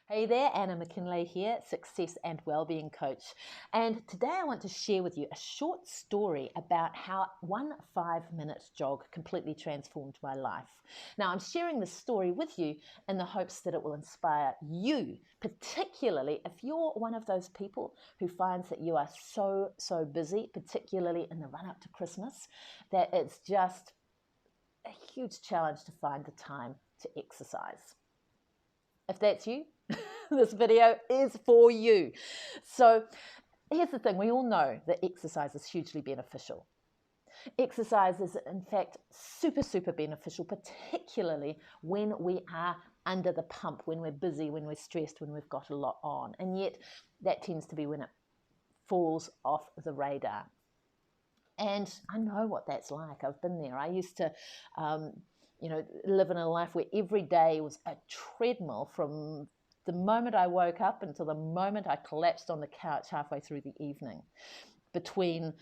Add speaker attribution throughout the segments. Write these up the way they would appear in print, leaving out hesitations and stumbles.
Speaker 1: Hey there, Anna McKinley here, Success and Wellbeing Coach. And today I want to share with you a short story about how one 5-minute jog completely transformed my life. Now, I'm sharing this story with you in the hopes that it will inspire you, particularly if you're one of those people who finds that you are so busy, particularly in the run up to Christmas, that it's just a huge challenge to find the time to exercise. If that's you, this video is for you. So here's the thing, we all know that exercise is hugely beneficial. Exercise is in fact super beneficial, particularly when we are under the pump, when we're busy, when we're stressed, when we've got a lot on. And yet that tends to be when it falls off the radar. And I know what that's like. I've been there. I used to live in a life where every day was a treadmill from the moment I woke up until the moment I collapsed on the couch halfway through the evening, between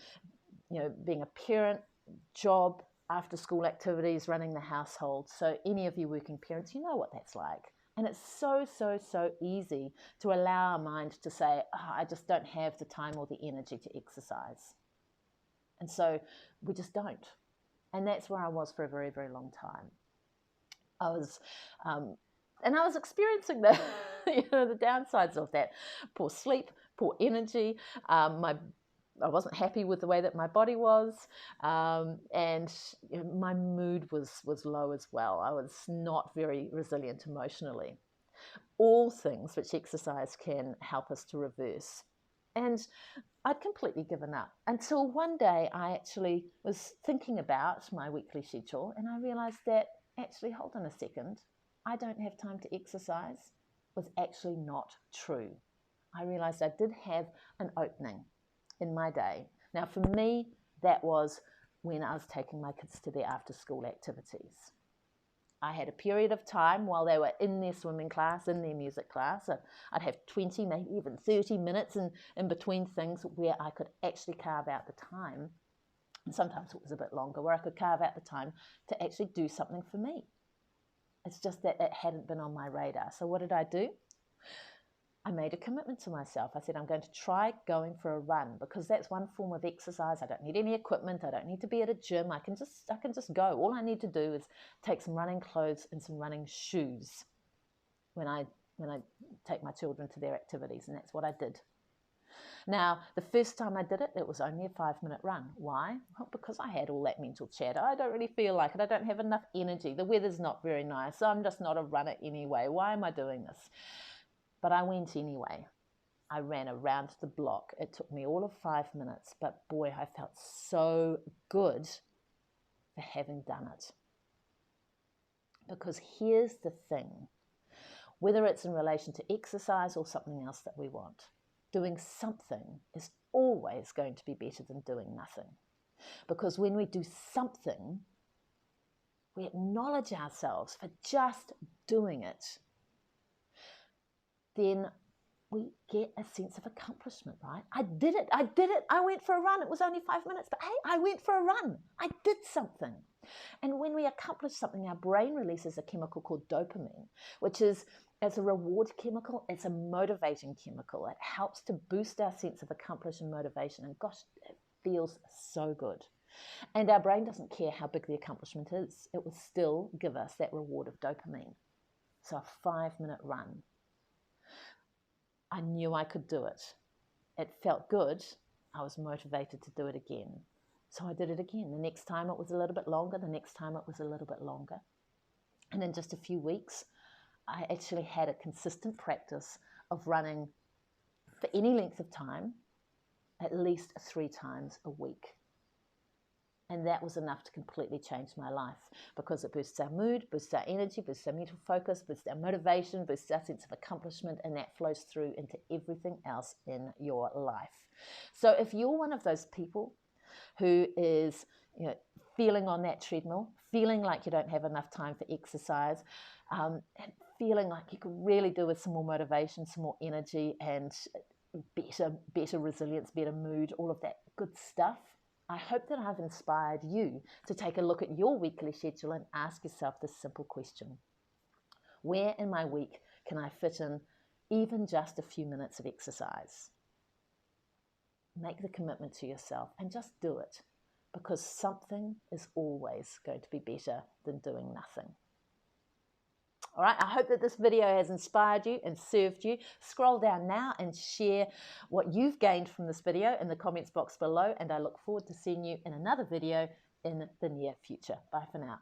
Speaker 1: being a parent, job, after school activities, running the household. So any of you working parents, you know what that's like. And it's so easy to allow our mind to say, I just don't have the time or the energy to exercise. And so we just don't. And that's where I was for a very long time. I was experiencing the downsides of that: poor sleep, poor energy. I wasn't happy with the way that my body was, and my mood was low as well. I was not very resilient emotionally. All things which exercise can help us to reverse. And I'd completely given up until one day I actually was thinking about my weekly schedule, and I realized that actually, hold on a second, I don't have time to exercise was actually not true. I realized I did have an opening in my day. Now, for me, that was when I was taking my kids to their after school activities. I had a period of time while they were in their swimming class, in their music class. I'd have 20, maybe even 30 minutes in between things where I could actually carve out the time. And sometimes it was a bit longer, where I could carve out the time to actually do something for me. It's just that it hadn't been on my radar. So what did I do? I made a commitment to myself. I said, I'm going to try going for a run, because that's one form of exercise. I don't need any equipment. I don't need to be at a gym. I can just go. All I need to do is take some running clothes and some running shoes when I take my children to their activities. And that's what I did. Now, the first time I did it, it was only a 5-minute run. Why? Well, because I had all that mental chatter. I don't really feel like it. I don't have enough energy. The weather's not very nice. I'm just not a runner anyway. Why am I doing this? But I went anyway. I ran around the block. It took me all of 5 minutes, but boy, I felt so good for having done it. Because here's the thing, whether it's in relation to exercise or something else that we want, doing something is always going to be better than doing nothing. Because when we do something, we acknowledge ourselves for just doing it, then we get a sense of accomplishment, right? I did it. I went for a run. It was only 5 minutes, but hey, I went for a run. I did something. And when we accomplish something, our brain releases a chemical called dopamine, which is, as a reward chemical, it's a motivating chemical. It helps to boost our sense of accomplishment and motivation. And gosh, it feels so good. And our brain doesn't care how big the accomplishment is. It will still give us that reward of dopamine. So a 5-minute run. I knew I could do it. It felt good. I was motivated to do it again. So I did it again. The next time it was a little bit longer. The next time it was a little bit longer. And in just a few weeks, I actually had a consistent practice of running for any length of time, at least 3 times a week. And that was enough to completely change my life, because it boosts our mood, boosts our energy, boosts our mental focus, boosts our motivation, boosts our sense of accomplishment, and that flows through into everything else in your life. So if you're one of those people who is feeling on that treadmill, feeling like you don't have enough time for exercise, and feeling like you could really do with some more motivation, some more energy, and better resilience, better mood, all of that good stuff, I hope that I've inspired you to take a look at your weekly schedule and ask yourself this simple question: where in my week can I fit in even just a few minutes of exercise. Make the commitment to yourself and just do it, because something is always going to be better than doing nothing. All right, I hope that this video has inspired you and served you. Scroll down now and share what you've gained from this video in the comments box below, and I look forward to seeing you in another video in the near future. Bye for now.